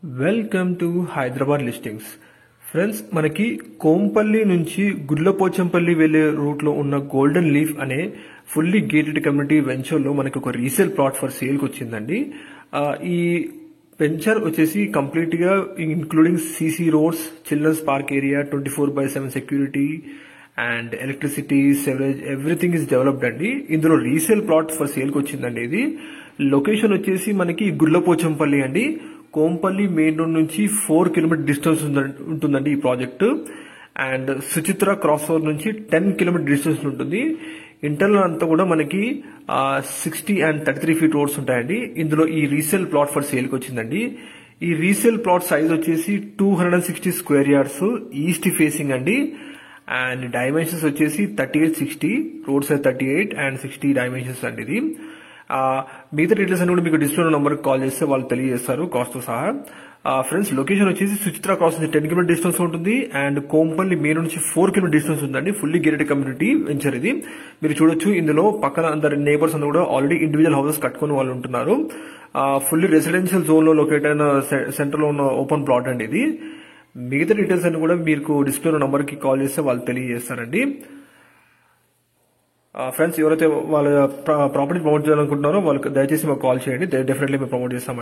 Welcome to Hyderabad listings. Friends, మనకి కోంపల్లి నుంచి గుడ్లపోచంపల్లి వెళ్లే రూట్ లో ఉన్న గోల్డెన్ లీఫ్ అనే ఫుల్లీ గేటెడ్ కమ్యూనిటీ వెంచర్ లో మనకి ఒక రీసేల్ ప్లాట్ ఫర్ సేల్ కి వచ్చిందండి. ఈ వెంచర్ వచ్చేసి కంప్లీట్ గా including CC roads, children's park area, 24/7 security and electricity, sewerage, everything is developed అండి. ఇందులో రీసేల్ ప్లాట్ ఫర్ సేల్ కి వచ్చిందండి. ఇది లొకేషన్ వచ్చేసి మనకి గుడ్లపోచంపల్లి అండి. కోంపల్లి మెయిన్ రోడ్ నుంచి 4 కిలోమీటర్ డిస్టెన్స్ ఉంటుందండి ఈ project. And Suchitra cross over నుంచి 10 కిలోమీటర్ డిస్టెన్స్ ఉంటుంది. ఇంటర్నల్ అంతా కూడా మనకి 60 and 33 ఫీట్ రోడ్స్ ఉంటాయండి. ఇందులో ఈ రీసేల్ ప్లాట్ ఫర్ సేల్ కి వచ్చిందండి. ఈ రీసేల్ ప్లాట్ సైజ్ వచ్చేసి 260 స్క్వేర్ యార్డ్స్, ఈస్ట్ ఫేసింగ్ అండి. అండ్ డైమెన్షన్స్ వచ్చేసి 38-60, రోడ్ సైజ్ 38 and 60 డైమెన్షన్స్ అండి. ఇది మిగతా డీటెయిల్స్ అని కూడా మీకు డిస్ప్లే నంబర్ కాల్ చేస్తే వాళ్ళు తెలియజేస్తారు కాస్ట్ తో సహా. ఫ్రెండ్స్, లొకేషన్ వచ్చేసి సుచిత్ర క్రాస్ నుంచి 10 కిలోమీటర్ డిస్టెన్స్ ఉంటుంది. అండ్ కోంపల్లి మెయిన్ నుంచి 4 కిలోమీటర్ డిస్టెన్స్ ఉందండి. ఫుల్లీ గేటెడ్ కమ్యూనిటీ వెంచర్ ఇది. మీరు చూడొచ్చు, ఇందులో పక్కన అందరి నేబర్స్ అందరూ కూడా ఆల్రెడీ ఇండివిజువల్ హౌసెస్ కట్టుకుని వాళ్ళు ఉంటున్నారు. ఫుల్లీ రెసిడెన్షియల్ జోన్ లో లొకేట్ అయిన సెంటర్ లో ఉన్న ఓపెన్ ప్లాట్ అండి ఇది. మిగతా డీటెయిల్స్ అని కూడా మీకు డిస్ప్లే నంబర్ కి కాల్ చేస్తే వాళ్ళు తెలియజేస్తారండి. ఫ్రెండ్స్, ఎవరైతే వాళ్ళ ప్రాపర్టీ ప్రమోట్ చేయాలనుకుంటున్నారో వాళ్ళకి దయచేసి మాకు కాల్ చేయండి. డెఫినెట్లీ మేము ప్రమోట్ చేస్తాం.